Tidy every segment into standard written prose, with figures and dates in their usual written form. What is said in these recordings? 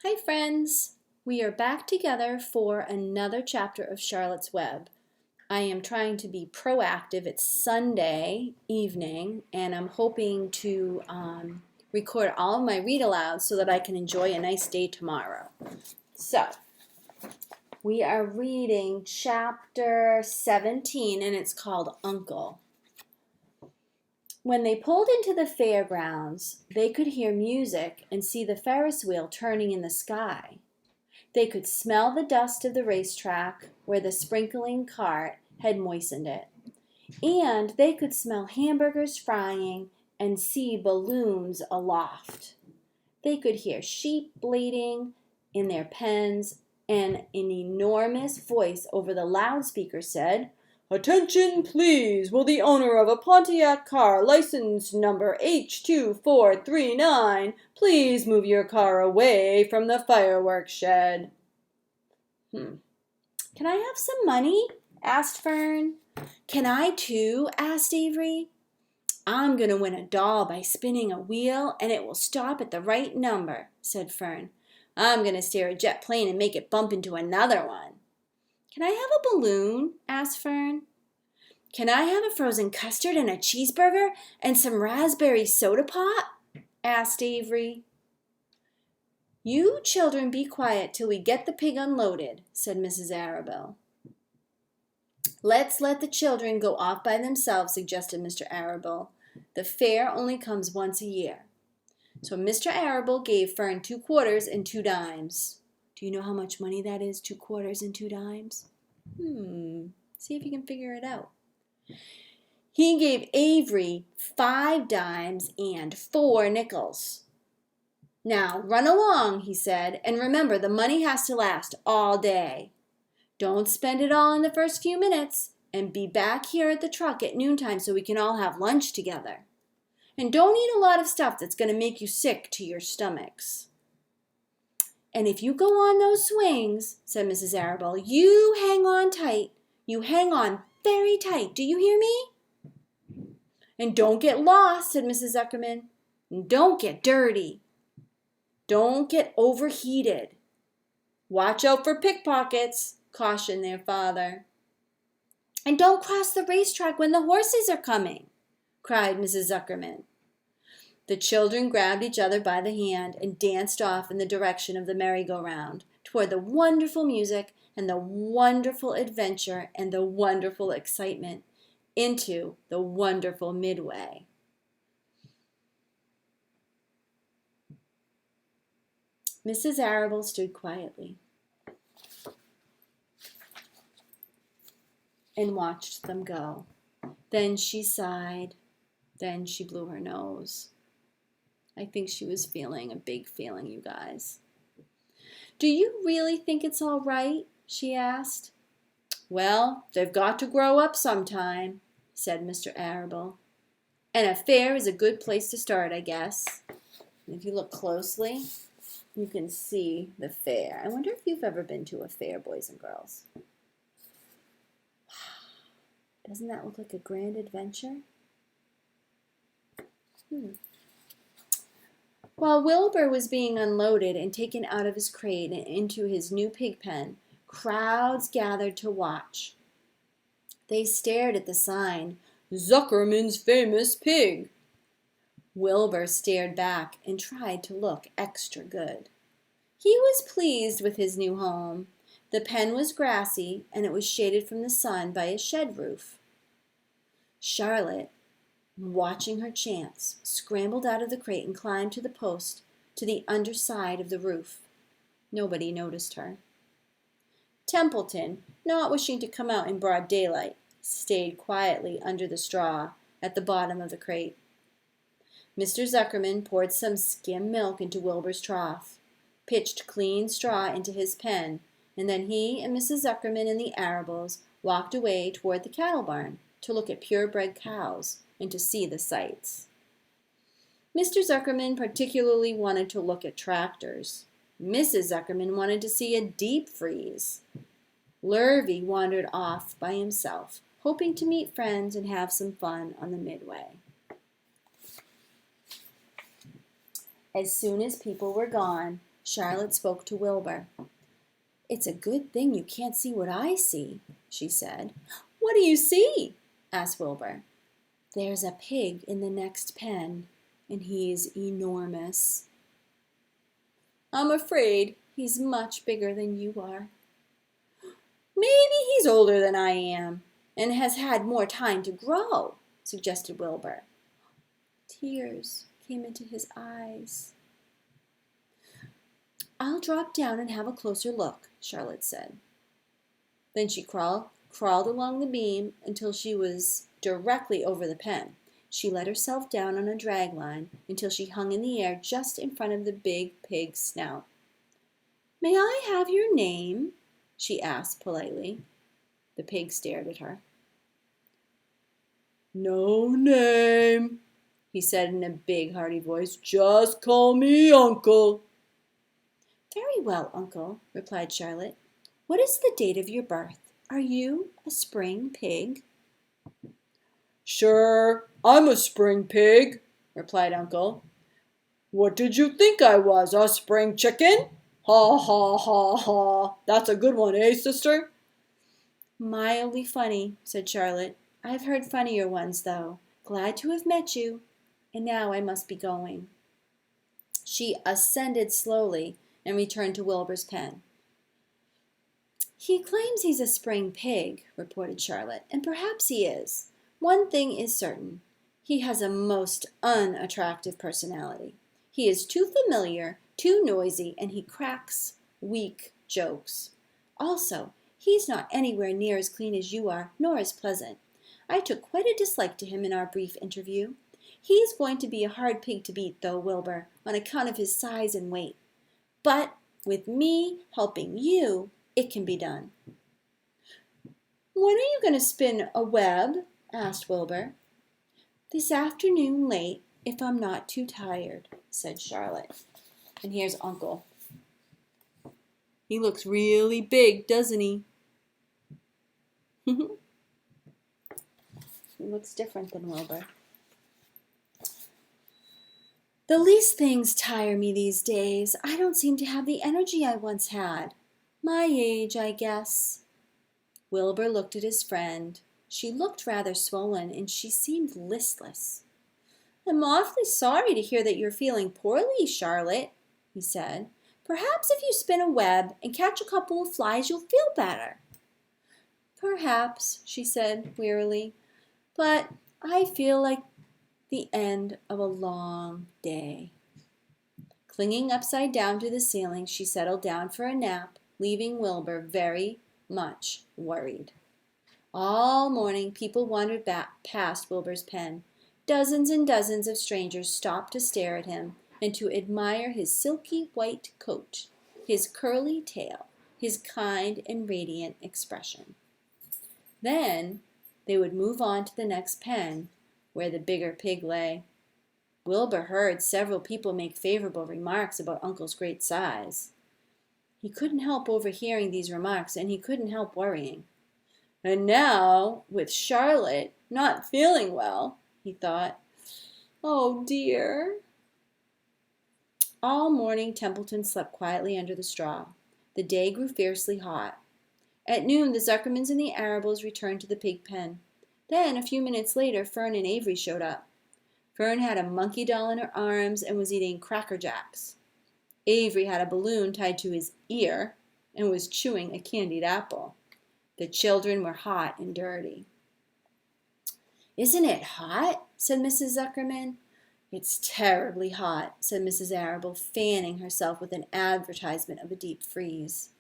Hi friends! We are back together for another chapter of Charlotte's Web. I am trying to be proactive. It's Sunday evening and I'm hoping to record all of my read alouds so that I can enjoy a nice day tomorrow. So, we are reading chapter 17 and it's called Uncle. When they pulled into the fairgrounds, they could hear music and see the Ferris wheel turning in the sky. They could smell the dust of the racetrack where the sprinkling cart had moistened it. And they could smell hamburgers frying and see balloons aloft. They could hear sheep bleating in their pens, and an enormous voice over the loudspeaker said, "Attention, please! Will the owner of a Pontiac car, license number H2439, please move your car away from the fireworks shed?" Can I have some money?" asked Fern. "Can I too?" asked Avery. "I'm going to win a doll by spinning a wheel, and it will stop at the right number," said Fern. "I'm going to steer a jet plane and make it bump into another one." "Can I have a balloon?" asked Fern. "Can I have a frozen custard and a cheeseburger and some raspberry soda pop?" asked Avery. "You children be quiet till we get the pig unloaded," said Mrs. Arabelle. "Let's let the children go off by themselves," suggested Mr. Arabelle. "The fair only comes once a year." So Mr. Arabelle gave Fern 2 quarters and 2 dimes. Do you know how much money that is, 2 quarters and 2 dimes? See if you can figure it out. He gave Avery 5 dimes and 4 nickels. "Now run along," he said, "and remember the money has to last all day. Don't spend it all in the first few minutes, and be back here at the truck at noontime so we can all have lunch together. And don't eat a lot of stuff that's going to make you sick to your stomachs." "And if you go on those swings," said Mrs. Arabelle, "you hang on tight. You hang on very tight. Do you hear me?" "And don't get lost," said Mrs. Zuckerman. "And don't get dirty. Don't get overheated. Watch out for pickpockets," cautioned their father. "And don't cross the racetrack when the horses are coming," cried Mrs. Zuckerman. The children grabbed each other by the hand and danced off in the direction of the merry-go-round, toward the wonderful music and the wonderful adventure and the wonderful excitement, into the wonderful Midway. Mrs. Arabelle stood quietly and watched them go. Then she sighed. Then she blew her nose. I think she was feeling a big feeling, you guys. "Do you really think it's all right?" she asked. "Well, they've got to grow up sometime," said Mr. Arabelle. "And a fair is a good place to start, I guess." And if you look closely, you can see the fair. I wonder if you've ever been to a fair, boys and girls. Doesn't that look like a grand adventure? While Wilbur was being unloaded and taken out of his crate and into his new pig pen, crowds gathered to watch. They stared at the sign, "Zuckerman's Famous Pig." Wilbur stared back and tried to look extra good. He was pleased with his new home. The pen was grassy, and it was shaded from the sun by a shed roof. Charlotte, watching her chance, scrambled out of the crate and climbed to the post to the underside of the roof. Nobody noticed her. Templeton, not wishing to come out in broad daylight, stayed quietly under the straw at the bottom of the crate. Mr. Zuckerman poured some skim milk into Wilbur's trough, pitched clean straw into his pen, and then he and Mrs. Zuckerman and the Arabelles walked away toward the cattle barn to look at purebred cows and to see the sights. Mr. Zuckerman particularly wanted to look at tractors. Mrs. Zuckerman wanted to see a deep freeze. Lurvy wandered off by himself, hoping to meet friends and have some fun on the Midway. As soon as people were gone, Charlotte spoke to Wilbur. "It's a good thing you can't see what I see," she said. "What do you see?" asked Wilbur. "There's a pig in the next pen, and he's enormous. I'm afraid he's much bigger than you are." "Maybe he's older than I am, and has had more time to grow," suggested Wilbur. Tears came into his eyes. "I'll drop down and have a closer look," Charlotte said. Then she crawled along the beam until she was directly over the pen. She let herself down on a drag line until she hung in the air just in front of the big pig's snout. "May I have your name?" she asked politely. The pig stared at her. "No name," he said in a big, hearty voice. "Just call me Uncle." "Very well, Uncle," replied Charlotte. "What is the date of your birth? Are you a spring pig?" "Sure, I'm a spring pig," replied Uncle. "What did you think I was, a spring chicken? Ha, ha, ha, ha. That's a good one, eh, sister?" "Mildly funny," said Charlotte. "I've heard funnier ones, though. Glad to have met you. And now I must be going." She ascended slowly and returned to Wilbur's pen. "He claims he's a spring pig," reported Charlotte, "and perhaps he is. One thing is certain. He has a most unattractive personality. He is too familiar, too noisy, and he cracks weak jokes. Also, he's not anywhere near as clean as you are, nor as pleasant. I took quite a dislike to him in our brief interview. He's going to be a hard pig to beat, though, Wilbur, on account of his size and weight. But with me helping you, it can be done." "When are you going to spin a web?" asked Wilbur. "This afternoon late, if I'm not too tired," said Charlotte. And here's Uncle. He looks really big, doesn't he? He looks different than Wilbur. "The least things tire me these days. I don't seem to have the energy I once had. My age, I guess." Wilbur looked at his friend. She looked rather swollen, and she seemed listless. "I'm awfully sorry to hear that you're feeling poorly, Charlotte," he said. "Perhaps if you spin a web and catch a couple of flies, you'll feel better." "Perhaps," she said wearily, "but I feel like the end of a long day." Clinging upside down to the ceiling, she settled down for a nap, leaving Wilbur very much worried. All morning people wandered past Wilbur's pen. Dozens and dozens of strangers stopped to stare at him and to admire his silky white coat, his curly tail, his kind and radiant expression. Then they would move on to the next pen, where the bigger pig lay. Wilbur heard several people make favorable remarks about Uncle's great size. He couldn't help overhearing these remarks, and he couldn't help worrying. "And now, with Charlotte not feeling well," he thought, "oh dear." All morning Templeton slept quietly under the straw. The day grew fiercely hot. At noon the Zuckermans and the Arables returned to the pig pen. Then, a few minutes later, Fern and Avery showed up. Fern had a monkey doll in her arms and was eating Cracker Jacks. Avery had a balloon tied to his ear and was chewing a candied apple. The children were hot and dirty. "Isn't it hot?" said Mrs. Zuckerman. "It's terribly hot," said Mrs. Arable, fanning herself with an advertisement of a deep freeze.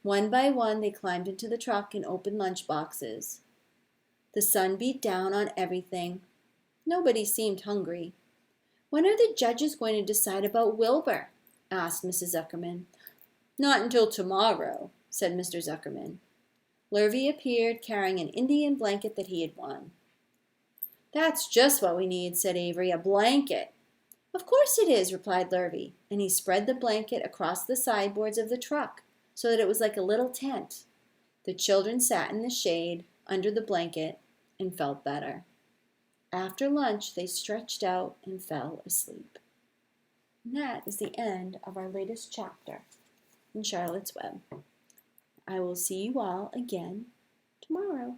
One by one they climbed into the truck and opened lunch boxes. The sun beat down on everything. Nobody seemed hungry. "When are the judges going to decide about Wilbur?" asked Mrs. Zuckerman. "Not until tomorrow," said Mr. Zuckerman. Lurvy appeared, carrying an Indian blanket that he had won. "That's just what we need," said Avery, "a blanket." "Of course it is," replied Lurvy, and he spread the blanket across the sideboards of the truck so that it was like a little tent. The children sat in the shade under the blanket and felt better. After lunch they stretched out and fell asleep. And that is the end of our latest chapter in Charlotte's Web. I will see you all again tomorrow.